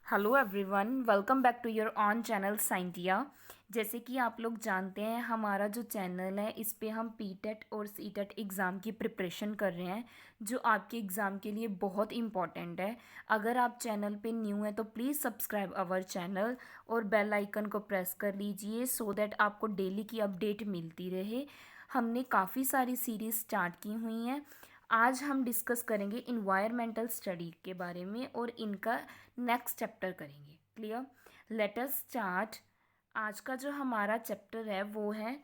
Hello everyone, welcome back to your own channel Scientia. जैसे कि आप लोग जानते हैं, हमारा जो चैनल है इस पे हम पीटेट और सीटेट एग्ज़ाम की प्रिपरेशन कर रहे हैं, जो आपके एग्ज़ाम के लिए बहुत इंपॉर्टेंट है। अगर आप चैनल पे न्यू हैं तो प्लीज़ सब्सक्राइब आवर चैनल और बेल आइकन को प्रेस कर लीजिए सो दैट आपको डेली की अपडेट मिलती रहे। हमने काफ़ी सारी सीरीज़ स्टार्ट की हुई हैं। आज हम डिस्कस करेंगे इन्वायरमेंटल स्टडी के बारे में और इनका नेक्स्ट चैप्टर करेंगे। क्लियर? Let us start. आज का जो हमारा चैप्टर है वो है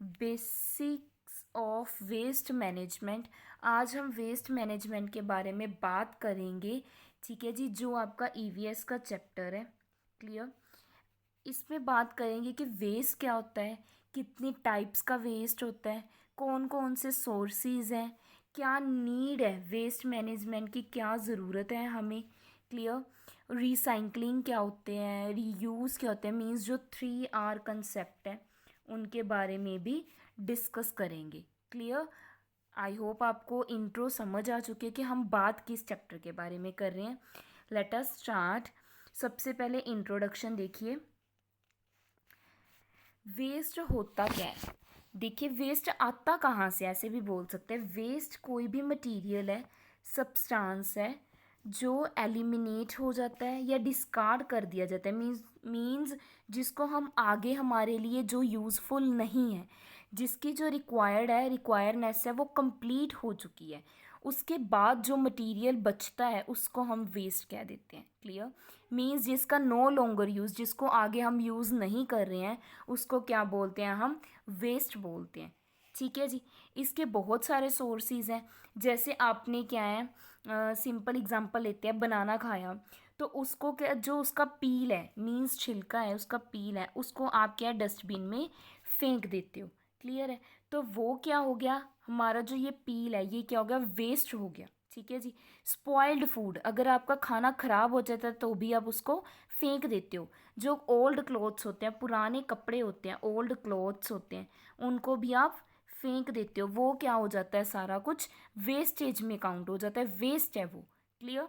बेसिक्स ऑफ वेस्ट मैनेजमेंट। आज हम वेस्ट मैनेजमेंट के बारे में बात करेंगे। ठीक है जी, जो आपका ईवीएस का चैप्टर है। क्लियर? इसमें बात करेंगे कि वेस्ट क्या होता है, कितनी टाइप्स का वेस्ट होता है, कौन कौन से सोर्सेज हैं, क्या नीड है वेस्ट मैनेजमेंट की, क्या ज़रूरत है हमें। क्लियर? रिसाइकलिंग क्या होते हैं, रीयूज़ क्या होते हैं, मींस जो 3R कंसेप्ट है उनके बारे में भी डिस्कस करेंगे। क्लियर? आई होप आपको इंट्रो समझ आ चुकी है कि हम बात किस चैप्टर के बारे में कर रहे हैं। Let us start. सबसे पहले इंट्रोडक्शन देखिए। वेस्ट होता क्या है? देखिए, वेस्ट आता कहाँ से, ऐसे भी बोल सकते हैं। वेस्ट कोई भी मटेरियल है, सब्सटेंस है जो एलिमिनेट हो जाता है या डिस्कार्ड कर दिया जाता है। मींस जिसको हम आगे हमारे लिए जो यूज़फुल नहीं है, जिसकी जो रिक्वायरनेस है वो कंप्लीट हो चुकी है, उसके बाद जो मटेरियल बचता है उसको हम वेस्ट कह देते हैं। क्लियर? मींस जिसका नो लॉन्गर यूज़, जिसको आगे हम यूज़ नहीं कर रहे हैं, उसको क्या बोलते हैं? हम वेस्ट बोलते हैं। ठीक है जी। इसके बहुत सारे सोर्सेज हैं। जैसे आपने क्या है, सिंपल एग्जांपल लेते हैं, बनाना खाया तो उसको क्या, जो उसका पील है, मींस छिलका है, उसका पील है, उसको आप क्या डस्टबिन में फेंक देते हो। क्लियर है? तो वो क्या हो गया, हमारा जो ये पील है ये क्या हो गया, वेस्ट हो गया। ठीक है जी। स्पॉइल्ड फूड, अगर आपका खाना ख़राब हो जाता है तो भी आप उसको फेंक देते हो। जो ओल्ड क्लॉथ्स होते हैं, पुराने कपड़े होते हैं, ओल्ड क्लॉथ्स होते हैं, उनको भी आप फेंक देते हो। वो क्या हो जाता है, सारा कुछ वेस्टेज में काउंट हो जाता है, वेस्ट है वो। क्लियर?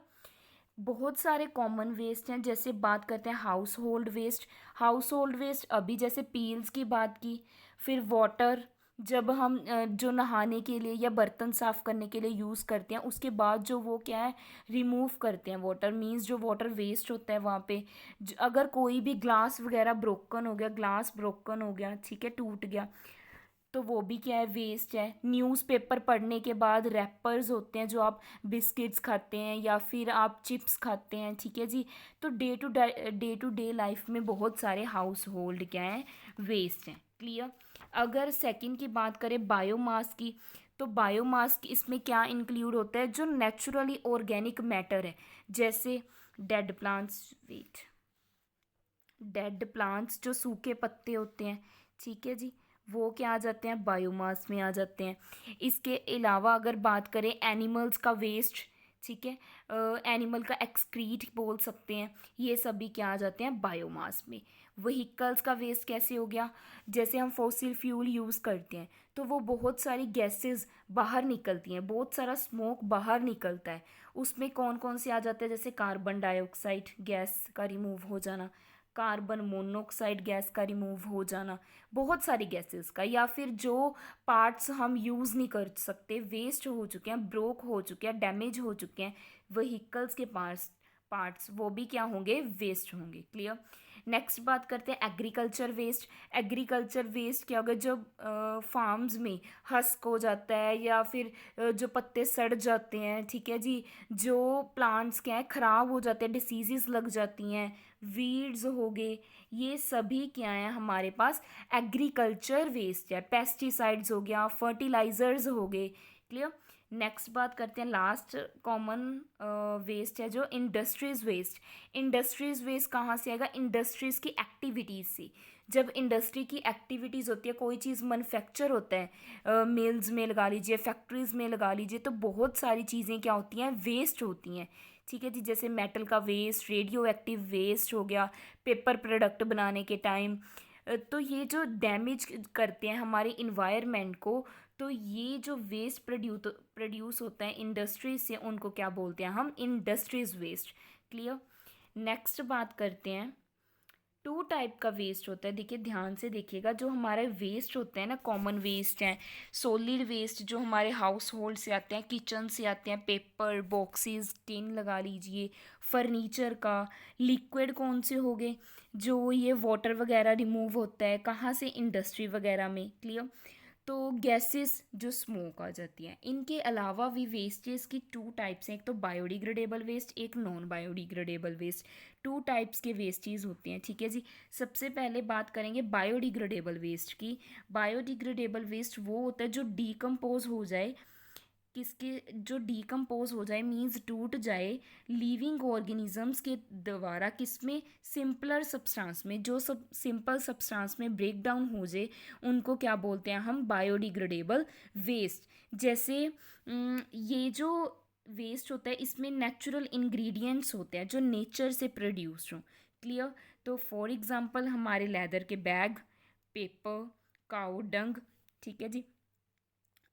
बहुत सारे कॉमन वेस्ट हैं। जैसे बात करते हैं household waste. Household waste अभी जैसे पील्स की बात की। फिर वाटर, जब हम जो नहाने के लिए या बर्तन साफ़ करने के लिए यूज़ करते हैं, उसके बाद जो वो क्या है, रिमूव करते हैं वाटर, मींस जो वाटर वेस्ट होता है वहाँ पे। अगर कोई भी ग्लास वगैरह ब्रोकन हो गया, ग्लास ब्रोकन हो गया, ठीक है, टूट गया, तो वो भी क्या है, वेस्ट है। न्यूज़पेपर पढ़ने के बाद रैपर्स होते हैं जो आप बिस्किट्स खाते हैं या फिर आप चिप्स खाते हैं। ठीक है जी। तो डे टू डे लाइफ में बहुत सारे हाउस होल्ड क्या हैं, वेस्ट हैं। क्लियर? अगर सेकंड की बात करें बायोमास की, तो बायोमास की इसमें क्या इंक्लूड होता है, जो नेचुरली ऑर्गेनिक मैटर है। जैसे dead plants, wet, dead plants जो सूखे पत्ते होते हैं, ठीक है जी, वो क्या आ जाते हैं, बायोमास में आ जाते हैं। इसके अलावा अगर बात करें एनिमल्स का वेस्ट, ठीक है, एनिमल का एक्सक्रीट बोल सकते हैं, ये सभी क्या आ जाते हैं, बायोमास में। व्हीकल्स का वेस्ट कैसे हो गया, जैसे हम फॉसिल फ्यूल यूज़ करते हैं तो वो बहुत सारी गैसेस बाहर निकलती हैं, बहुत सारा स्मोक बाहर निकलता है। उसमें कौन कौन से आ जाते हैं, जैसे कार्बन डाइऑक्साइड गैस का रिमूव हो जाना, कार्बन मोनोऑक्साइड गैस का रिमूव हो जाना, बहुत सारी गैसेस का। या फिर जो पार्ट्स हम यूज़ नहीं कर सकते, वेस्ट हो चुके हैं, ब्रोक हो चुके हैं, डैमेज हो चुके हैं, व्हीकल्स के पार्ट्स वो भी क्या होंगे, वेस्ट होंगे। क्लियर? नेक्स्ट बात करते हैं एग्रीकल्चर वेस्ट। एग्रीकल्चर वेस्ट क्या होगा, जब फार्म्स में हस्क हो जाता है या फिर जो पत्ते सड़ जाते हैं, ठीक है जी, जो प्लांट्स क्या है ख़राब हो जाते हैं, डिसीजेस लग जाती हैं, वीड्स हो गए, ये सभी क्या है हमारे पास, एग्रीकल्चर वेस्ट है। पेस्टिसाइड्स हो गया, फर्टिलाइजर्स हो गए। क्लियर? नेक्स्ट बात करते हैं, लास्ट कॉमन वेस्ट है जो इंडस्ट्रीज़ वेस्ट। इंडस्ट्रीज़ वेस्ट कहाँ से आएगा, इंडस्ट्रीज़ की एक्टिविटीज़ से। जब इंडस्ट्री की एक्टिविटीज़ होती है, कोई चीज़ मैन्युफैक्चर होता है, मिल्स में लगा लीजिए, फैक्ट्रीज़ में लगा लीजिए, तो बहुत सारी चीज़ें क्या होती हैं, वेस्ट होती हैं। ठीक है जी। जैसे मेटल का वेस्ट, रेडियो एक्टिव वेस्ट हो गया, पेपर प्रोडक्ट बनाने के टाइम। तो ये जो डैमेज करते हैं हमारे इन्वायरमेंट को, तो ये जो वेस्ट प्रोड्यूस होता है इंडस्ट्री से, उनको क्या बोलते हैं हम, इंडस्ट्रीज वेस्ट। क्लियर? नेक्स्ट बात करते हैं, टू टाइप का वेस्ट होता है। देखिए ध्यान से देखिएगा, जो हमारे वेस्ट होते हैं ना, कॉमन वेस्ट हैं, सॉलिड वेस्ट जो हमारे हाउस होल्ड से आते हैं, किचन से आते हैं, पेपर बॉक्सेस, टिन लगा लीजिए, फर्नीचर का। लिक्विड कौन से हो गए, जो ये वाटर वगैरह रिमूव होता है कहाँ से, इंडस्ट्री वगैरह में, क्लियर। तो गैसेस जो स्मोक आ जाती हैं। इनके अलावा भी वेस्टेज की टू टाइप्स हैं, एक तो बायोडिग्रेडेबल वेस्ट, एक non biodegradable waste. Two types के वेस्टेज होते हैं, ठीक है जी। सबसे पहले बात करेंगे बायोडिग्रेडेबल वेस्ट की। बायोडिग्रेडेबल वेस्ट वो होता है जो डीकम्पोज हो जाए, किसके, जो डीकम्पोज हो जाए मीन्स टूट जाए लिविंग ऑर्गेनिजम्स के द्वारा, किसमें, सिंपलर सब्सटेंस में। जो सब सिंपल सब्सटेंस में ब्रेक डाउन हो जाए उनको क्या बोलते हैं हम, बायोडिग्रेडेबल वेस्ट। जैसे ये जो वेस्ट होता है इसमें नेचुरल इंग्रेडिएंट्स होते हैं जो नेचर से प्रोड्यूस्ड हों, क्लियर। तो फॉर एग्जांपल हमारे लेदर के बैग, पेपर, काऊ डंग, ठीक है जी।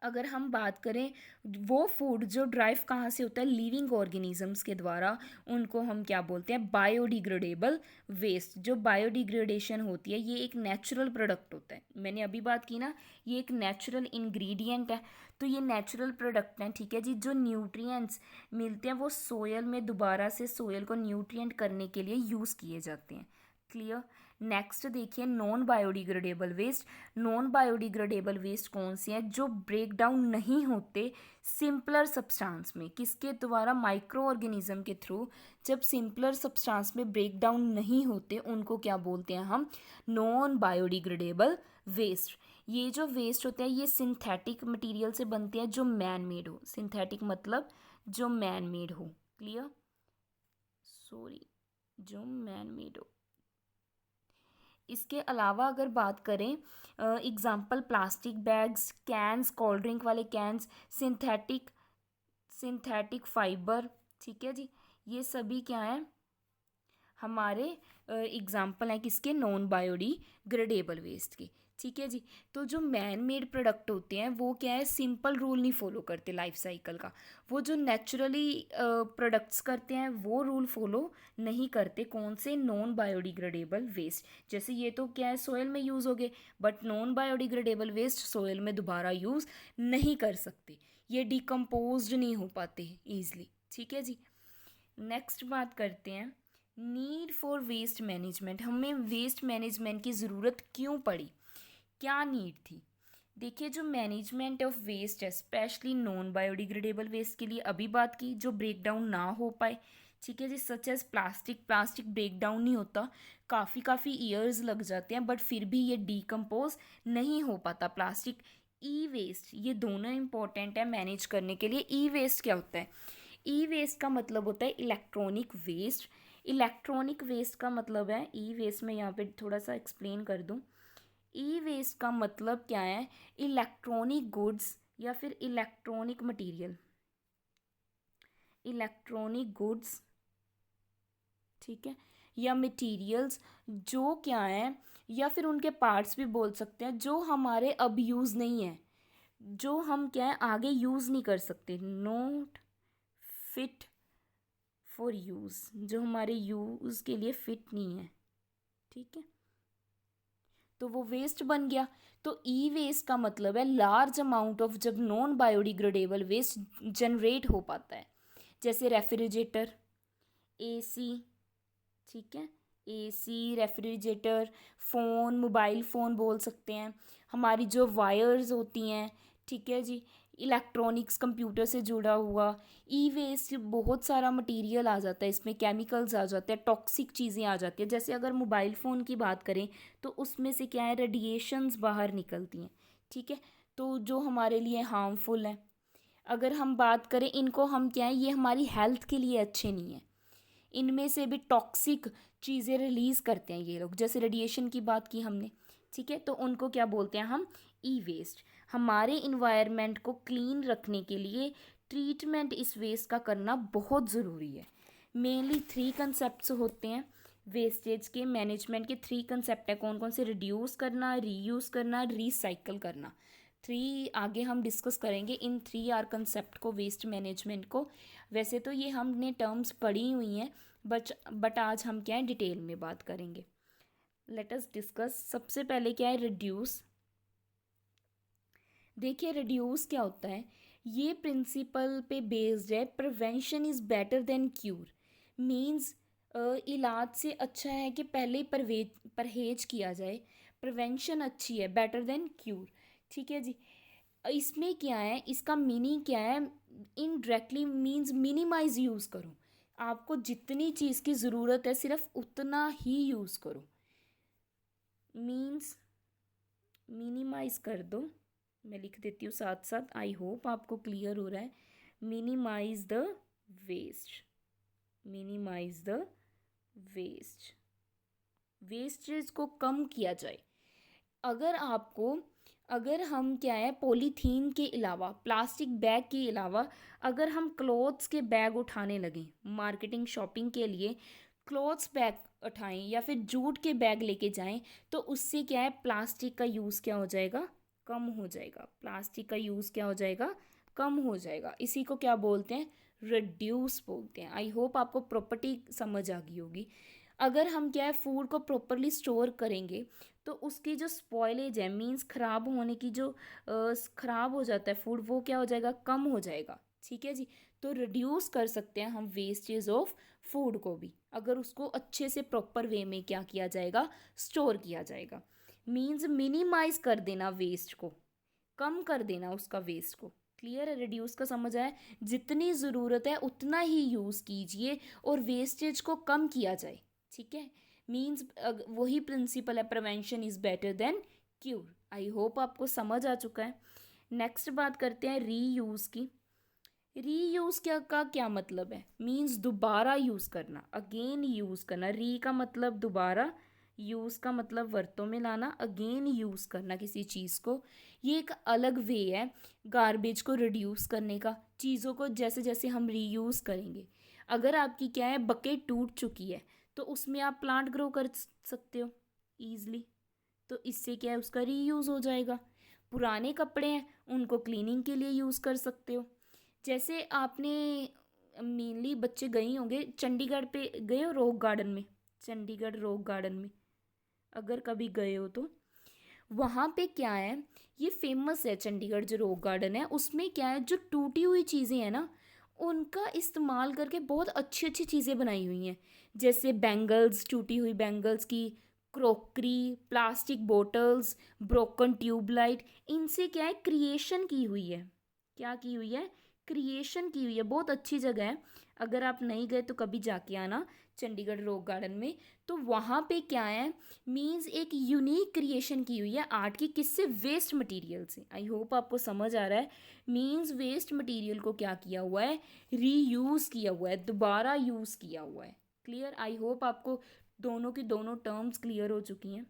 अगर हम बात करें, वो फूड जो ड्राइव कहाँ से होता है, लिविंग ऑर्गेनिजम्स के द्वारा, उनको हम क्या बोलते हैं, बायोडिग्रेडेबल वेस्ट। जो बायोडिग्रेडेशन होती है ये एक नेचुरल प्रोडक्ट होता है, मैंने अभी बात की ना, ये एक नेचुरल इंग्रेडिएंट है। तो ये नेचुरल प्रोडक्ट हैं, ठीक है जी। जो न्यूट्रिएंट्स मिलते हैं वो सोयल में दोबारा से सोयल को न्यूट्रिएंट करने के लिए यूज़ किए जाते हैं, क्लियर। नेक्स्ट देखिए non biodegradable waste. Non biodegradable waste कौन से हैं, जो ब्रेक डाउन नहीं होते सिंपलर सब्सटेंस में, किसके द्वारा, माइक्रो ऑर्गेनिज्म के थ्रू। जब सिंपलर सब्सटेंस में ब्रेक डाउन नहीं होते उनको क्या बोलते हैं हम, नॉन बायोडिग्रेडेबल वेस्ट। ये जो वेस्ट होते हैं ये सिंथेटिक मटेरियल से बनते हैं जो मैन मेड हो। सिंथेटिक मतलब जो मैन मेड हो, क्लियर, सॉरी, जो मैन मेड हो। इसके अलावा अगर बात करें, example plastic bags, cans, cold drink वाले कैंस, सिंथेटिक सिंथेटिक फाइबर, ठीक है जी। ये सभी क्या हैं, हमारे एग्जाम्पल हैं किसके, नॉन बायोडिग्रेडेबल वेस्ट के, ठीक है जी। तो जो मैन मेड प्रोडक्ट होते हैं वो क्या है, सिंपल रूल नहीं फॉलो करते लाइफ साइकिल का। वो जो नेचुरली प्रोडक्ट्स करते हैं वो रूल फॉलो नहीं करते, कौन से, नॉन बायोडिग्रेडेबल वेस्ट। जैसे ये तो क्या है, सोयल में यूज़ हो गए, but non biodegradable waste soil में दोबारा यूज़ नहीं कर सकते, ये डिकम्पोज नहीं हो पाते ईजली, ठीक है जी। नेक्स्ट बात करते हैं, नीड फॉर वेस्ट मैनेजमेंट। हमें वेस्ट मैनेजमेंट की ज़रूरत क्यों पड़ी, क्या नीड थी। देखिए जो मैनेजमेंट ऑफ वेस्ट है, स्पेशली नॉन बायोडिग्रेडेबल वेस्ट के लिए अभी बात की, जो ब्रेक डाउन ना हो पाए, ठीक है जी। Such as plastic, plastic break down नहीं होता, काफ़ी ईयर्स लग जाते हैं, बट फिर भी ये डीकम्पोज नहीं हो पाता प्लास्टिक। ई वेस्ट, ये दोनों इंपॉर्टेंट है मैनेज करने के लिए। ई वेस्ट क्या होता है, ई वेस्ट का मतलब होता है इलेक्ट्रॉनिक वेस्ट। इलेक्ट्रॉनिक वेस्ट का मतलब है, ई वेस्ट में यहाँ पे थोड़ा सा एक्सप्लेन कर दूँ। ई वेस्ट का मतलब क्या है, इलेक्ट्रॉनिक गुड्स या फिर इलेक्ट्रॉनिक मटेरियल, इलेक्ट्रॉनिक गुड्स, ठीक है, या मटेरियल्स जो क्या है, या फिर उनके पार्ट्स भी बोल सकते हैं, जो हमारे अब यूज़ नहीं है, जो हम क्या है आगे यूज़ नहीं कर सकते, नॉट फिट फॉर यूज़, जो हमारे यूज़ के लिए फिट नहीं है, ठीक है, तो वो वेस्ट बन गया। तो ई वेस्ट का मतलब है लार्ज अमाउंट ऑफ, जब नॉन बायोडिग्रेडेबल वेस्ट जनरेट हो पाता है, जैसे रेफ्रिजरेटर, एसी, ठीक है, AC, refrigerator, phone, mobile phone बोल सकते हैं, हमारी जो वायर्स होती हैं, ठीक है जी, इलेक्ट्रॉनिक्स, कंप्यूटर से जुड़ा हुआ। ई वेस्ट बहुत सारा मटेरियल आ जाता है इसमें, केमिकल्स आ जाते हैं, टॉक्सिक चीज़ें आ जाती हैं। जैसे अगर मोबाइल फ़ोन की बात करें तो उसमें से क्या है, रेडिएशंस बाहर निकलती हैं, ठीक है, तो जो हमारे लिए हार्मफुल है। अगर हम बात करें इनको, हम क्या है, ये हमारी हेल्थ के लिए अच्छे नहीं हैं, इनमें से भी टॉक्सिक चीज़ें रिलीज़ करते हैं ये लोग, जैसे रेडिएशन की बात की हमने, ठीक है, तो उनको क्या बोलते हैं हम, ई वेस्ट। हमारे इन्वायरमेंट को क्लीन रखने के लिए ट्रीटमेंट इस वेस्ट का करना बहुत ज़रूरी है। मेनली थ्री कंसेप्ट्स होते हैं वेस्टेज के मैनेजमेंट के, थ्री कंसेप्ट है, कौन कौन से, रिड्यूस करना, रीयूज़ करना, रिसाइकल करना। थ्री आगे हम डिस्कस करेंगे इन थ्री आर कंसेप्ट को, वेस्ट मैनेजमेंट को। वैसे तो ये हमने टर्म्स पढ़ी हुई हैं, बट आज हम क्या है डिटेल में बात करेंगे। Let us discuss. सबसे पहले क्या है रिड्यूस। देखिए रिड्यूस क्या होता है, ये प्रिंसिपल पे बेस्ड है, prevention is better than cure. Means इलाज से अच्छा है कि पहले ही परहेज किया जाए, प्रिवेंशन अच्छी है बेटर देन क्यूर। ठीक है जी। इसमें क्या है, इसका मीनिंग क्या है, इनडायरेक्टली मीन्स मिनिमाइज यूज़ करो। आपको जितनी चीज़ की ज़रूरत है सिर्फ उतना ही यूज़ करो। मीन्स मिनिमाइज कर दो, मैं लिख देती हूँ साथ साथ, आई होप आपको क्लियर हो रहा है। Minimise the waste, minimise the waste, wastage को कम किया जाए। अगर आपको, अगर हम क्या है पॉलीथीन के अलावा, प्लास्टिक बैग के अलावा अगर हम क्लॉथ्स के बैग उठाने लगें मार्केटिंग शॉपिंग के लिए, क्लॉथ्स बैग उठाएं या फिर जूट के बैग लेके जाएं, तो उससे क्या है प्लास्टिक का यूज़ क्या हो जाएगा, कम हो जाएगा। प्लास्टिक का यूज़ क्या हो जाएगा, कम हो जाएगा। इसी को क्या बोलते हैं, रिड्यूस बोलते हैं। आई होप आपको प्रॉपर्टी समझ आ गई होगी। अगर हम क्या है फूड को प्रॉपरली स्टोर करेंगे तो उसकी जो स्पॉइलेज है, मीन्स ख़राब होने की जो ख़राब हो जाता है फूड, वो क्या हो जाएगा, कम हो जाएगा। ठीक है जी। तो रिड्यूस कर सकते हैं हम वेस्टेज ऑफ फूड को भी, अगर उसको अच्छे से प्रॉपर वे में क्या किया जाएगा, स्टोर किया जाएगा। मीन्स मिनिमाइज कर देना वेस्ट को, कम कर देना उसका वेस्ट को। क्लियर है, रिड्यूस का समझ आया। जितनी ज़रूरत है उतना ही यूज़ कीजिए और वेस्टेज को कम किया जाए। ठीक है। मीन्स वही प्रिंसिपल है, prevention is better than cure. I hope आपको समझ आ चुका है। नेक्स्ट बात करते हैं रीयूज़ की। रीयूज़ का क्या मतलब है, मीन्स दोबारा यूज़ करना, अगेन यूज़ करना। री का मतलब दोबारा, यूज़ का मतलब वरतों में लाना, अगेन यूज़ करना किसी चीज़ को। ये एक अलग वे है गार्बेज को रिड्यूस करने का, चीज़ों को जैसे जैसे हम रीयूज़ करेंगे। अगर आपकी क्या है बकेट टूट चुकी है तो उसमें आप प्लांट ग्रो कर सकते हो ईज़िली, तो इससे क्या है उसका रीयूज़ हो जाएगा। पुराने कपड़े हैं उनको क्लीनिंग के लिए यूज़ कर सकते हो। जैसे आपने मेनली बच्चे गए होंगे चंडीगढ़ पे, गए हो रॉक गार्डन में, चंडीगढ़ रॉक गार्डन में अगर कभी गए हो तो वहाँ पे क्या है, ये फेमस है चंडीगढ़ जो रॉक गार्डन है, उसमें क्या है जो टूटी हुई चीज़ें हैं ना उनका इस्तेमाल करके बहुत अच्छी अच्छी चीज़ें बनाई हुई हैं। जैसे बैंगल्स, टूटी हुई बैंगल्स की, crockery, plastic bottles, broken tubelight, इनसे क्या है क्रिएशन की हुई है। क्या की हुई है, क्रिएशन की हुई है। बहुत अच्छी जगह है, अगर आप नहीं गए तो कभी जाके आना चंडीगढ़ रॉक गार्डन में। तो वहाँ पे क्या है, मीन्स एक यूनिक क्रिएशन की हुई है आर्ट की, किससे, वेस्ट मटेरियल से। आई होप आपको समझ आ रहा है। मीन्स वेस्ट मटेरियल को क्या किया हुआ है, रीयूज़ किया हुआ है, दोबारा यूज़ किया हुआ है। क्लियर, आई होप आपको दोनों की दोनों टर्म्स क्लियर हो चुकी हैं।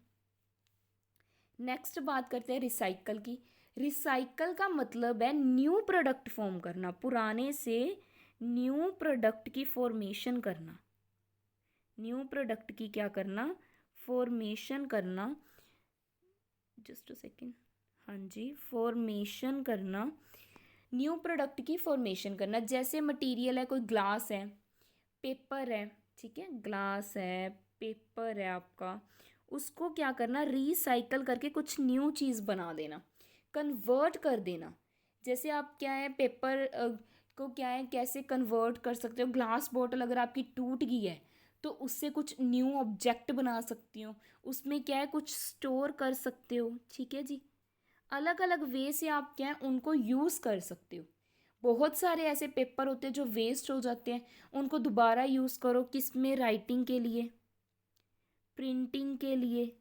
नेक्स्ट बात करते हैं रिसाइकल की। रिसाइकल का मतलब है न्यू प्रोडक्ट फॉर्म करना, पुराने से न्यू प्रोडक्ट की फॉर्मेशन करना, न्यू प्रोडक्ट की क्या करना, फॉर्मेशन करना। जस्ट अ सेकेंड, हाँ जी, फॉर्मेशन करना, न्यू प्रोडक्ट की फॉर्मेशन करना। जैसे मटेरियल है, कोई ग्लास है, पेपर है, ठीक है, ग्लास है, पेपर है आपका, उसको क्या करना, रिसाइकल करके कुछ न्यू चीज़ बना देना, कन्वर्ट कर देना। जैसे आप क्या है पेपर को क्या है कैसे कन्वर्ट कर सकते हो, ग्लास बॉटल अगर आपकी टूट गई है तो उससे कुछ न्यू ऑब्जेक्ट बना सकती हो, उसमें क्या है कुछ स्टोर कर सकते हो। ठीक है जी। अलग अलग वे से आप क्या है उनको यूज़ कर सकते हो। बहुत सारे ऐसे पेपर होते हैं जो वेस्ट हो जाते हैं, उनको दोबारा यूज़ करो, किस में, राइटिंग के लिए, प्रिंटिंग के लिए।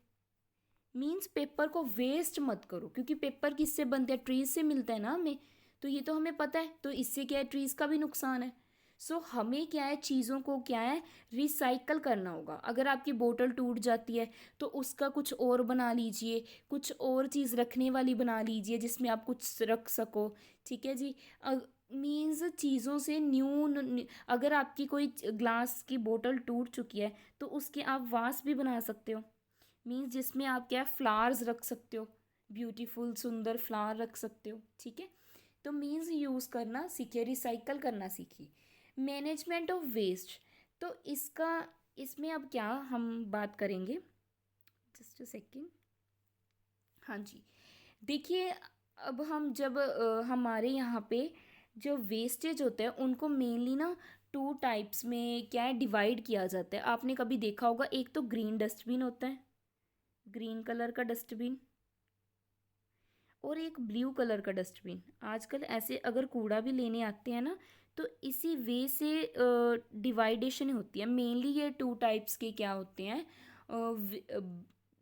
मीन्स पेपर को वेस्ट मत करो, क्योंकि पेपर किससे बनते हैं, ट्रीज से मिलता है ना हमें, तो ये तो हमें पता है। तो इससे क्या है ट्रीज का भी नुकसान है। सो हमें क्या है चीज़ों को क्या है रिसाइकल करना होगा। अगर आपकी बोतल टूट जाती है तो उसका कुछ और बना लीजिए, कुछ और चीज़ रखने वाली बना लीजिए जिसमें आप कुछ रख सको। ठीक है जी। मीन्स चीज़ों से न्यू, अगर आपकी कोई ग्लास की बोतल टूट चुकी है तो उसके आप वास भी बना सकते हो। मीन्स जिसमें आप क्या फ्लावर्स रख सकते हो, ब्यूटीफुल सुंदर फ्लावर रख सकते हो। ठीक है। तो मीन्स यूज़ करना सीखिए, रिसाइकल करना सीखिए। मैनेजमेंट ऑफ वेस्ट, तो इसमें अब क्या हम बात करेंगे, जस्ट अ सेकेंड। हाँ जी, देखिए, अब हम जब हमारे यहाँ पे जो वेस्टेज होते हैं उनको मेनली ना टू टाइप्स में क्या है डिवाइड किया जाता है। आपने कभी देखा होगा, एक तो ग्रीन डस्टबिन होता है, ग्रीन कलर का डस्टबिन, और एक ब्लू कलर का डस्टबिन। आजकल ऐसे अगर कूड़ा भी लेने आते हैं ना, तो इसी वे से डिवाइडेशन होती है। मेनली ये टू टाइप्स के क्या होते हैं,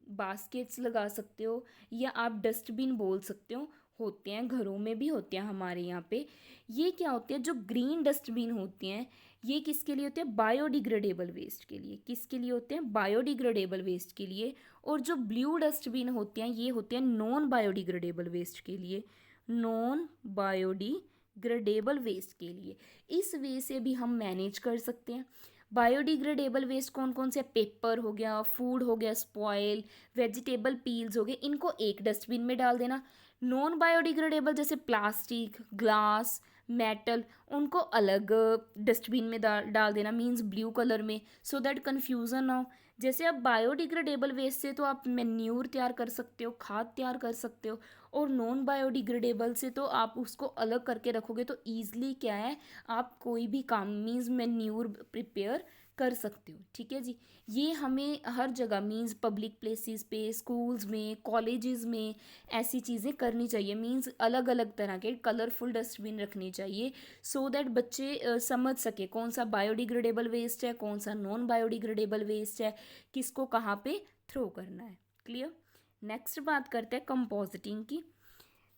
बास्केट्स लगा सकते हो या आप डस्टबिन बोल सकते हो, होते हैं, घरों में भी होते हैं हमारे यहाँ पे। ये क्या होते हैं, जो ग्रीन डस्टबिन होते हैं, ये किसके लिए होते हैं, बायोडिग्रेडेबल वेस्ट के लिए। किसके लिए होते हैं, बायोडिग्रेडेबल वेस्ट के लिए। और जो ब्लू डस्टबिन होते हैं, ये होते हैं नॉन बायोडिग्रेडेबल वेस्ट के लिए, नॉन बायोडिग्रेडेबल वेस्ट के लिए। इस वे से भी हम मैनेज कर सकते हैं। बायोडिग्रेडेबल वेस्ट कौन कौन से, पेपर हो गया, फूड हो गया स्पॉयल, वेजिटेबल पील्स हो गए, इनको एक डस्टबिन में डाल देना। नॉन बायोडिग्रेडेबल जैसे प्लास्टिक, ग्लास, मेटल, उनको अलग डस्टबिन में डाल देना, मीन्स ब्लू कलर में, सो दैट कन्फ्यूज़न ना हो। जैसे अब बायोडिग्रेडेबल वेस्ट से तो आप मैन्यूर तैयार कर सकते हो, खाद तैयार कर सकते हो, और नॉन बायोडिग्रेडेबल से तो आप उसको अलग करके रखोगे तो ईज़िली क्या है, आप कोई भी काम मीन्स मैन्यूर प्रिपेयर कर सकते हो। ठीक है जी, ये हमें हर जगह मीन्स पब्लिक प्लेसेस पे, स्कूल्स में, कॉलेजेस में ऐसी चीज़ें करनी चाहिए। मीन्स अलग अलग तरह के कलरफुल डस्टबिन रखनी चाहिए, सो दैट बच्चे समझ सके कौन सा बायोडिग्रेडेबल वेस्ट है, कौन सा नॉन बायोडिग्रेडेबल वेस्ट है, किसको कहाँ पे थ्रो करना है। क्लियर। नेक्स्ट बात करते हैं कंपोजिटिंग की।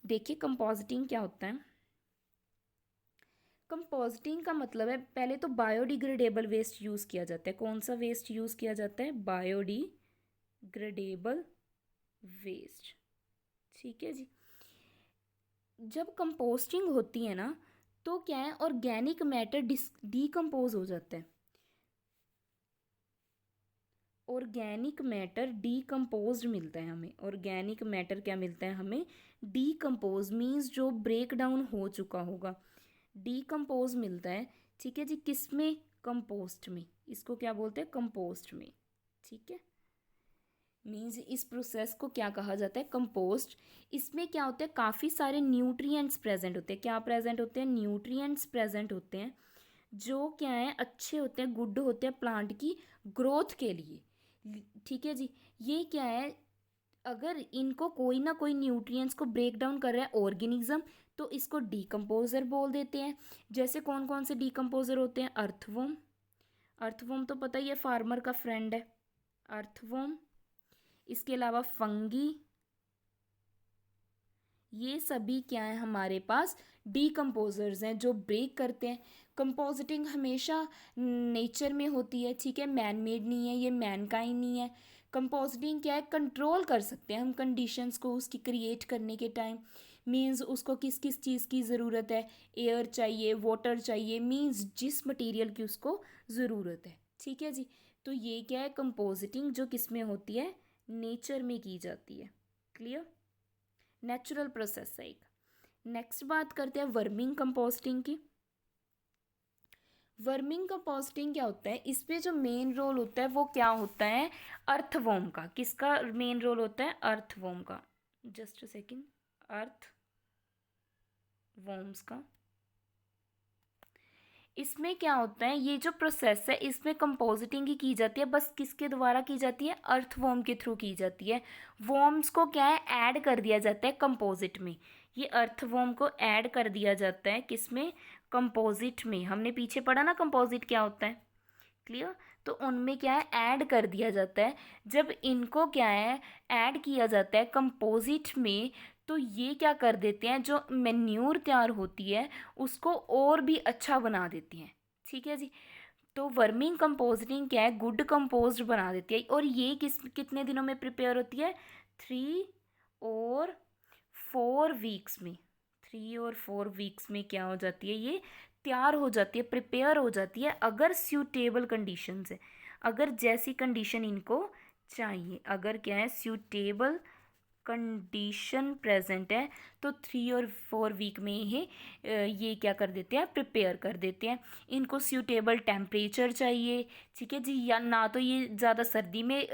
देखिए कंपोजिटिंग क्या होता है। कंपोजिटिंग का मतलब है, पहले तो बायोडिग्रेडेबल वेस्ट यूज़ किया जाता है। कौन सा वेस्ट यूज़ किया जाता है, बायोडिग्रेडेबल वेस्ट। ठीक है जी। जब कंपोस्टिंग होती है ना, तो क्या है, ऑर्गेनिक मैटर डीकम्पोज हो जाता है। ऑर्गेनिक मैटर डीकम्पोज मिलता है हमें। ऑर्गेनिक मैटर क्या मिलता है हमें, डीकम्पोज, मीन्स जो ब्रेक डाउन हो चुका होगा, डीकम्पोज मिलता है। ठीक है जी, किस में, कंपोस्ट में। इसको क्या बोलते हैं, कंपोस्ट में। ठीक है, मीन्स इस प्रोसेस को क्या कहा जाता है, कंपोस्ट। इसमें क्या होता है, काफ़ी सारे न्यूट्रिएंट्स प्रेजेंट होते हैं। क्या प्रेजेंट होते हैं, न्यूट्रिएंट्स प्रेजेंट होते हैं, जो क्या है, अच्छे होते हैं, गुड होते हैं प्लांट की ग्रोथ के लिए। ठीक है जी, ये क्या है, अगर इनको कोई ना कोई न्यूट्रिएंट्स को ब्रेक डाउन कर रहा है ऑर्गेनिज्म, तो इसको डीकम्पोजर बोल देते हैं। जैसे कौन कौन से डीकम्पोजर होते हैं, अर्थवॉर्म। अर्थवॉर्म तो पता ही है, फार्मर का फ्रेंड है, अर्थवॉर्म। इसके अलावा फंगी, ये सभी क्या है हमारे पास, डीकम्पोजर्स हैं जो ब्रेक करते हैं। कंपोजिटिंग हमेशा नेचर में होती है, ठीक है, मैन मेड नहीं है, ये मैनकाइंड नहीं है। कंपोजिटिंग क्या है, कंट्रोल कर सकते हैं हम कंडीशंस को उसकी क्रिएट करने के टाइम। मीन्स उसको किस किस चीज़ की ज़रूरत है, एयर चाहिए, वाटर चाहिए, मीन्स जिस मटेरियल की उसको ज़रूरत है। ठीक है जी, तो ये क्या है, कंपोजिटिंग जो किस में होती है, नेचर में की जाती है। क्लियर, नेचुरल प्रोसेस है एक। नेक्स्ट बात करते हैं वर्मिंग कंपोस्टिंग की। वर्मिंग कंपोस्टिंग क्या होता है, इस पे जो मेन रोल होता है वो क्या होता है, अर्थवॉर्म का। किसका मेन रोल होता है, अर्थवॉर्म का। जस्ट अ सेकेंड, अर्थवॉर्म्स का। इसमें क्या होता है, ये जो प्रोसेस है इसमें कंपोजिटिंग ही की जाती है, बस किसके द्वारा की जाती है, अर्थवॉर्म के थ्रू की जाती है। वॉर्म्स को क्या है, ऐड कर दिया जाता है कंपोजिट में। ये अर्थवॉर्म को ऐड कर दिया जाता है किसमें, कंपोजिट में। हमने पीछे पढ़ा ना कंपोजिट क्या होता है। क्लियर, तो उनमें क्या है, ऐड कर दिया जाता है। जब इनको क्या है, ऐड किया जाता है कंपोजिट में, तो ये क्या कर देते हैं, जो मैन्यूर तैयार होती है उसको और भी अच्छा बना देती हैं। ठीक है जी, तो वर्मिंग कंपोस्टिंग क्या है, गुड कंपोस्ट बना देती है। और ये कितने दिनों में प्रिपेयर होती है, 3 और 4 वीक्स में। 3 और 4 वीक्स में क्या हो जाती है, ये तैयार हो जाती है, प्रिपेयर हो जाती है, अगर सूटेबल कंडीशन है, अगर जैसी कंडीशन इनको चाहिए, अगर क्या है, सूटेबल कंडीशन प्रेजेंट है तो 3 और 4 वीक में ये क्या कर देते हैं, प्रिपेयर कर देते हैं। इनको सूटेबल टेम्परेचर चाहिए, ठीक है जी, या ना तो ये ज़्यादा सर्दी में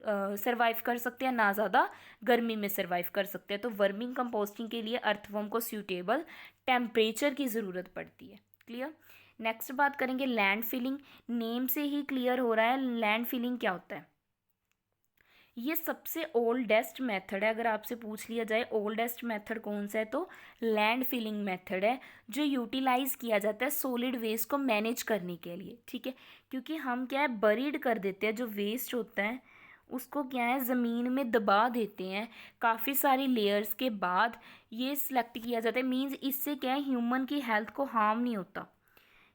सरवाइव कर सकते हैं, ना ज़्यादा गर्मी में सरवाइव कर सकते हैं। तो वर्मिंग कंपोस्टिंग के लिए अर्थवर्म को सूटेबल टेम्परेचर की ज़रूरत पड़ती है। क्लियर। नेक्स्ट बात करेंगे लैंड फिलिंग। नेम से ही क्लियर हो रहा है लैंड फिलिंग क्या होता है। ये सबसे ओल्डेस्ट मेथड है। अगर आपसे पूछ लिया जाए ओल्डेस्ट मेथड कौन सा है तो लैंड फिलिंग मेथड है, जो यूटिलाइज़ किया जाता है सॉलिड वेस्ट को मैनेज करने के लिए, ठीक है। क्योंकि हम क्या है बरीड कर देते हैं, जो वेस्ट होता है उसको क्या है ज़मीन में दबा देते हैं काफ़ी सारी लेयर्स के बाद ये सिलेक्ट किया जाता है। मींस इससे क्या है ह्यूमन की हेल्थ को हार्म नहीं होता,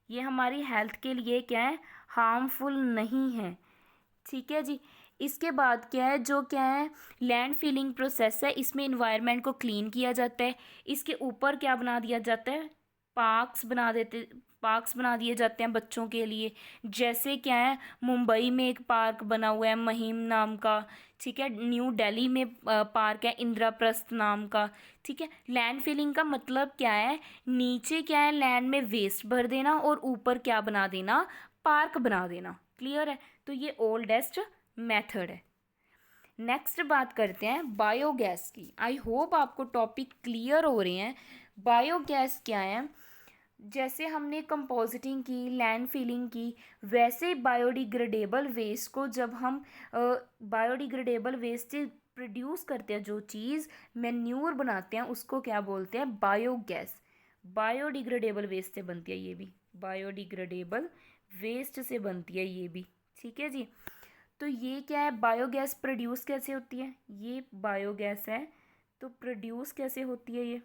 ये हमारी हेल्थ के लिए क्या है हार्मफुल नहीं है, ठीक है जी। इसके बाद क्या है, जो क्या है लैंड फिलिंग प्रोसेस है, इसमें इन्वायरमेंट को क्लीन किया जाता है। इसके ऊपर क्या बना दिया जाता है, पार्क्स बना दिए जाते हैं बच्चों के लिए। जैसे क्या है मुंबई में एक पार्क बना हुआ है महिम नाम का, ठीक है। न्यू दिल्ली में पार्क है इंद्रप्रस्थ नाम का, ठीक है। लैंड फिलिंग का मतलब क्या है, नीचे क्या है लैंड में वेस्ट भर देना और ऊपर क्या बना देना, पार्क बना देना। क्लियर है। तो ये ओल्डेस्ट मेथड है। नेक्स्ट बात करते हैं बायोगैस की। आई होप आपको टॉपिक क्लियर हो रहे हैं। बायोगैस क्या है, जैसे हमने कंपोजिटिंग की, लैंड फिलिंग की, वैसे बायोडिग्रेडेबल वेस्ट को जब हम बायोडिग्रेडेबल वेस्ट से प्रोड्यूस करते हैं, जो चीज़ मैन्यूर बनाते हैं, उसको क्या बोलते हैं, बायोगैस। बायोडिग्रेडेबल वेस्ट से बनती है ये भी, बायोडिग्रेडेबल वेस्ट से बनती है ये भी, ठीक है जी। तो ये क्या है, बायोगैस प्रोड्यूस कैसे होती है, ये बायोगैस है तो प्रोड्यूस कैसे होती है,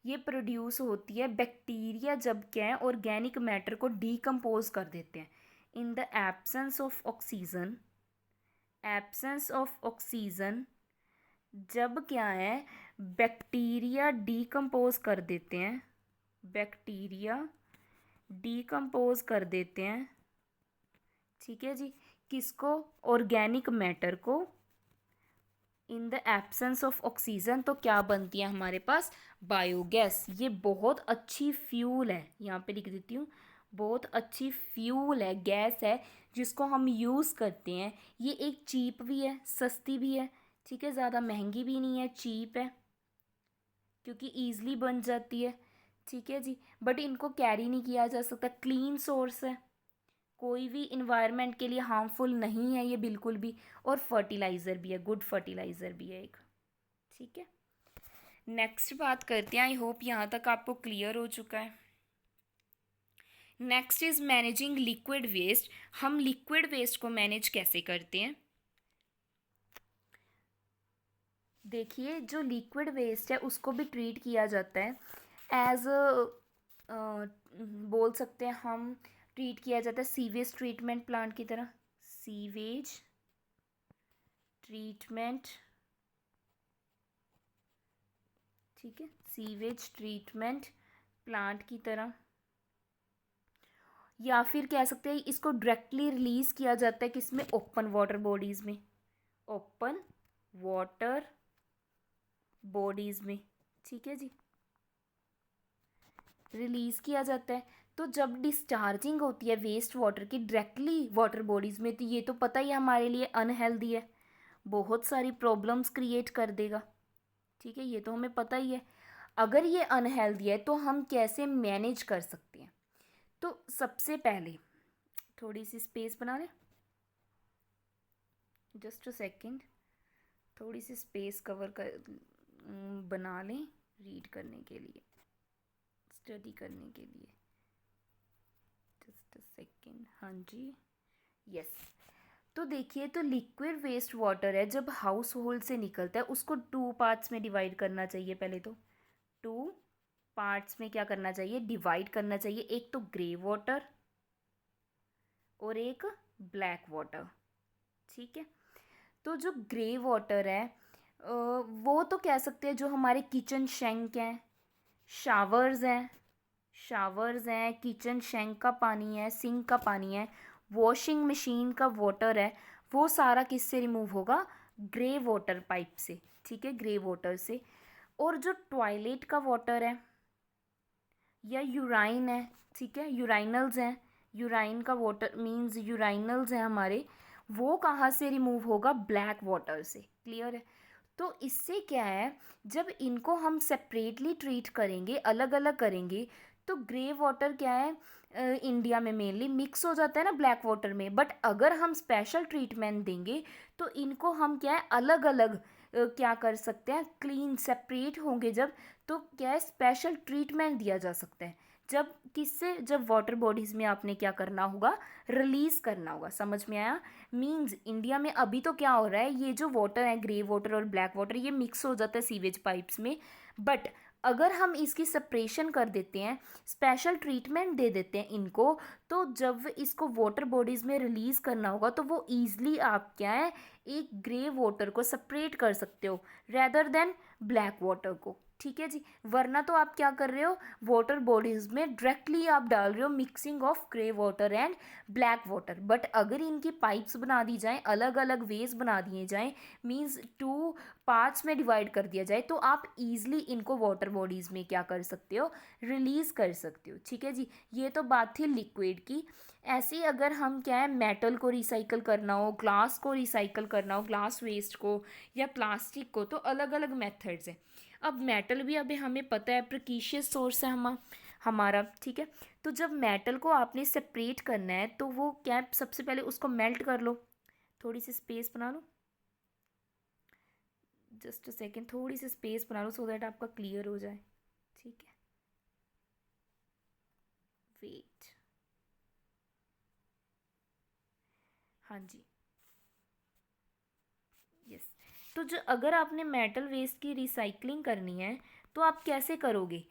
ये प्रोड्यूस होती है बैक्टीरिया जब क्या है ऑर्गेनिक मैटर को डीकम्पोज कर देते हैं in the absence of oxygen. Absence of oxygen जब क्या है बैक्टीरिया डीकम्पोज कर देते हैं, बैक्टीरिया डीकम्पोज कर देते हैं, ठीक है जी, किसको, ऑर्गेनिक मैटर को, in the absence of oxygen. तो क्या बनती है हमारे पास, बायोगैस। ये बहुत अच्छी फ्यूल है, यहाँ पे लिख देती हूँ, बहुत अच्छी फ्यूल है, गैस है जिसको हम यूज़ करते हैं। ये एक चीप भी है, सस्ती भी है, ठीक है, ज़्यादा महंगी भी नहीं है, चीप है क्योंकि ईजली बन जाती है, ठीक है जी। बट इनको कैरी नहीं किया जा सकता, क्लीन सोर्स है, कोई भी इन्वायरमेंट के लिए हार्मफुल नहीं है ये बिल्कुल भी, और फर्टिलाइज़र भी है, गुड फर्टिलाइज़र भी है एक, ठीक है। नेक्स्ट बात करते हैं, आई होप यहाँ तक आपको क्लियर हो चुका है। Next is managing liquid waste. हम लिक्विड वेस्ट को मैनेज कैसे करते हैं, देखिए जो लिक्विड वेस्ट है उसको भी ट्रीट किया जाता है एज बोल सकते हैं हम, ट्रीट किया जाता है सीवेज ट्रीटमेंट प्लांट की तरह, सीवेज ट्रीटमेंट, ठीक है, सीवेज ट्रीटमेंट प्लांट की तरह। या फिर कह सकते हैं इसको डायरेक्टली रिलीज़ किया जाता है किसमें, ओपन वाटर बॉडीज़ में, ओपन वाटर बॉडीज़ में, ठीक है जी, रिलीज़ किया जाता है। तो जब डिस्चार्जिंग होती है वेस्ट वाटर की डायरेक्टली वाटर बॉडीज़ में, तो ये तो पता ही है हमारे लिए अनहेल्दी है, बहुत सारी प्रॉब्लम्स क्रिएट कर देगा, ठीक है, ये तो हमें पता ही है। अगर ये अनहेल्दी है तो हम कैसे मैनेज कर सकते हैं, तो सबसे पहले थोड़ी सी स्पेस बना लें, जस्ट अ सेकेंड, थोड़ी सी स्पेस कवर कर बना लें रीड करने के लिए, स्टडी करने के लिए, जस्ट अ सेकेंड, हाँ जी, यस। तो देखिए, तो लिक्विड वेस्ट वाटर है जब हाउस होल्ड से निकलता है उसको 2 पार्ट्स में डिवाइड करना चाहिए। पहले तो 2 पार्ट्स में क्या करना चाहिए, डिवाइड करना चाहिए, एक तो ग्रे वाटर और एक ब्लैक वाटर, ठीक है। तो जो ग्रे वाटर है वो तो कह सकते हैं जो हमारे किचन शैंक हैं, शावर्स हैं, शावर्स हैं, किचन शैंक का पानी है, सिंक का पानी है, वॉशिंग मशीन का वाटर है, वो सारा किससे रिमूव होगा, ग्रे वाटर पाइप से, ठीक है, ग्रे वाटर से। और जो टॉयलेट का वाटर है या यूराइन है, ठीक है, यूराइनल्स हैं, यूराइन का वाटर मीन्स यूराइनल्स हैं हमारे, वो कहाँ से रिमूव होगा? ब्लैक वाटर से। क्लियर है? तो इससे क्या है, जब इनको हम सेपरेटली ट्रीट करेंगे, अलग अलग करेंगे, तो ग्रे वाटर क्या है, इंडिया में मेनली मिक्स हो जाता है ना ब्लैक वाटर में। बट अगर हम स्पेशल ट्रीटमेंट देंगे तो इनको हम क्या है अलग अलग क्या कर सकते हैं, क्लीन सेपरेट होंगे जब, तो क्या है स्पेशल ट्रीटमेंट दिया जा सकता है। जब किससे? जब वाटर बॉडीज़ में आपने क्या करना होगा, रिलीज़ करना होगा। समझ में आया? मीन्स इंडिया में अभी तो क्या हो रहा है, ये जो वाटर है ग्रे वाटर और ब्लैक वाटर ये मिक्स हो जाता है सीवेज पाइप्स में। बट अगर हम इसकी सेपरेशन कर देते हैं, स्पेशल ट्रीटमेंट दे देते हैं इनको, तो जब इसको वाटर बॉडीज़ में रिलीज़ करना होगा तो वो ईज़िली आप क्या है एक ग्रे वाटर को सेपरेट कर सकते हो रेदर देन ब्लैक वाटर को। ठीक है जी। वरना तो आप क्या कर रहे हो, वाटर बॉडीज़ में डायरेक्टली आप डाल रहे हो mixing of grey water and black water. But अगर इनकी पाइप्स बना दी जाएँ, अलग अलग वेज बना दिए जाएँ, मीन्स 2 पार्ट्स में डिवाइड कर दिया जाए, तो आप ईजिली इनको वाटर बॉडीज़ में क्या कर सकते हो, रिलीज़ कर सकते हो। ठीक है जी। ये तो बात थी लिक्विड की। ऐसे ही अगर हम क्या है मेटल को रिसाइकल करना हो, ग्लास को रिसाइकल करना हो, ग्लास वेस्ट को या प्लास्टिक को, तो अलग अलग मेथड्स हैं। अब मेटल भी अभी हमें पता है प्रीशियस सोर्स है हमारा, ठीक है। तो जब मेटल को आपने सेपरेट करना है तो वो क्या है, सबसे पहले उसको मेल्ट कर लो। थोड़ी सी स्पेस बना लो, जस्ट अ सेकेंड, थोड़ी सी स्पेस बना लो सो दैट आपका क्लियर हो जाए। ठीक है, वेट, हाँ जी, यस। तो जो अगर आपने मेटल वेस्ट की रिसाइकलिंग करनी है तो आप कैसे करोगे?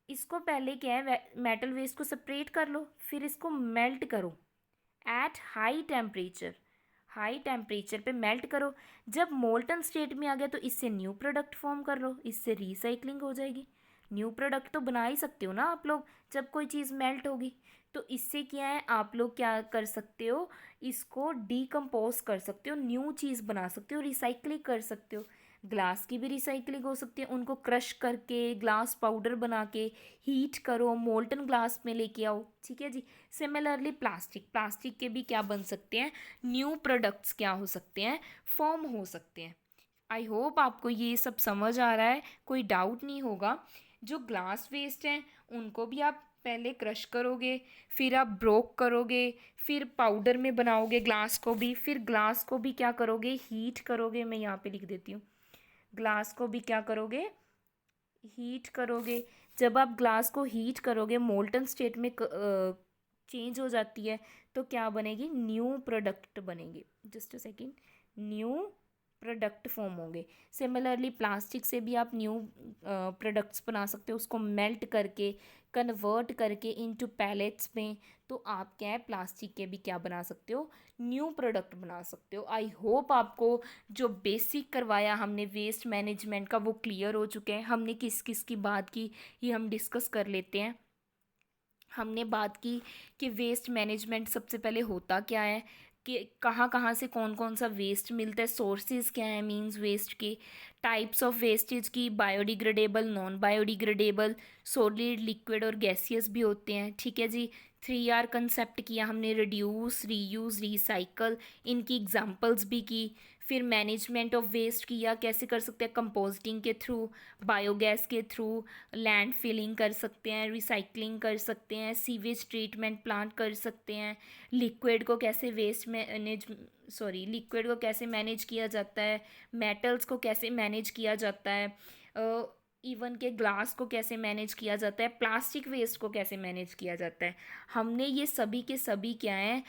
इसको पहले क्या है, मेटल वेस्ट को सेपरेट कर लो, फिर इसको मेल्ट करो एट हाई टेम्परेचर पे मेल्ट करो। जब मोल्टन स्टेट में आ गया तो इससे न्यू प्रोडक्ट फॉर्म कर लो, इससे रिसाइकलिंग हो जाएगी। न्यू प्रोडक्ट तो बना ही सकते हो ना आप लोग जब कोई चीज़ मेल्ट होगी। तो इससे क्या है, आप लोग क्या कर सकते हो, इसको डीकम्पोज कर सकते हो, न्यू चीज़ बना सकते हो, रिसाइकलिंग कर सकते हो। ग्लास की भी रिसाइकलिंग हो सकती है, उनको क्रश करके ग्लास पाउडर बना के हीट करो, मोल्टन ग्लास में लेके आओ। ठीक है जी। सिमिलरली प्लास्टिक के भी क्या बन सकते हैं, न्यू प्रोडक्ट्स क्या हो सकते हैं, फॉर्म हो सकते हैं। आई होप आपको ये सब समझ आ रहा है, कोई डाउट नहीं होगा। जो ग्लास वेस्ट हैं उनको भी आप पहले क्रश करोगे, फिर आप ब्रोक करोगे, फिर पाउडर में बनाओगे ग्लास को भी, फिर ग्लास को भी क्या करोगे, हीट करोगे। मैं यहाँ पे लिख देती हूँ, ग्लास को भी क्या करोगे, हीट करोगे। जब आप ग्लास को हीट करोगे, मोल्टन स्टेट में चेंज हो जाती है, तो क्या बनेगी, न्यू प्रोडक्ट बनेंगे। Just a second, new product form होंगे। सिमिलरली प्लास्टिक से भी आप न्यू प्रोडक्ट्स बना सकते हो, उसको मेल्ट करके कन्वर्ट करके इनटू पैलेट्स में। तो आप क्या है प्लास्टिक के भी क्या बना सकते हो, न्यू प्रोडक्ट बना सकते हो। आई होप आपको जो बेसिक करवाया हमने वेस्ट मैनेजमेंट का वो क्लियर हो चुके हैं। हमने किस किस की बात की ये हम डिस्कस कर लेते हैं। हमने बात की कि वेस्ट मैनेजमेंट सबसे पहले होता क्या है, कि कहाँ कहाँ से कौन कौन सा वेस्ट मिलता है, सोर्सेज क्या है मींस वेस्ट के, टाइप्स ऑफ वेस्टेज की, biodegradable, non biodegradable, solid, liquid और गैसियस भी होते हैं। ठीक है जी। 3R कंसेप्ट किया हमने, रिड्यूस, रीयूज़, रिसाइकल, इनकी एग्जांपल्स भी की। फिर मैनेजमेंट ऑफ वेस्ट किया, कैसे कर सकते हैं, कंपोस्टिंग के थ्रू, बायोगैस के थ्रू, लैंड फिलिंग कर सकते हैं, रिसाइकलिंग कर सकते हैं, सीवेज ट्रीटमेंट प्लांट कर सकते हैं, लिक्विड को कैसे लिक्विड को कैसे मैनेज किया जाता है, मेटल्स को कैसे मैनेज किया जाता है, इवन के ग्लास को कैसे मैनेज किया जाता है, प्लास्टिक वेस्ट को कैसे मैनेज किया जाता है। हमने ये सभी के सभी क्या हैं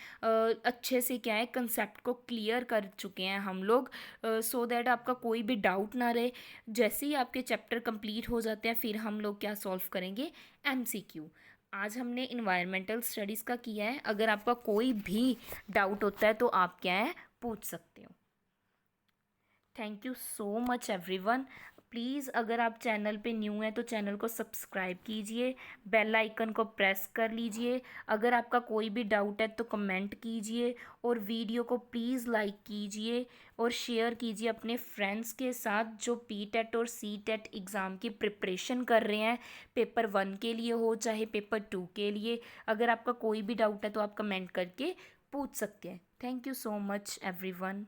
अच्छे से क्या है कंसेप्ट को क्लियर कर चुके हैं हम लोग, सो दैट आपका कोई भी डाउट ना रहे। जैसे ही आपके चैप्टर कंप्लीट हो जाते हैं फिर हम लोग क्या सॉल्व करेंगे, MCQ। आज हमने इन्वायरमेंटल स्टडीज़ का किया है। अगर आपका कोई भी डाउट होता है तो आप क्या है पूछ सकते हो। Thank you so much everyone. Please अगर आप चैनल पे न्यू हैं तो चैनल को सब्सक्राइब कीजिए, बेल आइकन को प्रेस कर लीजिए। अगर आपका कोई भी डाउट है तो कमेंट कीजिए और वीडियो को प्लीज़ लाइक कीजिए और शेयर कीजिए अपने फ्रेंड्स के साथ जो पीटेट और सीटेट एग्ज़ाम की प्रिपरेशन कर रहे हैं, पेपर 1 के लिए हो चाहे पेपर 2 के लिए। अगर आपका कोई भी डाउट है तो आप कमेंट करके पूछ सकते हैं। Thank you so much everyone.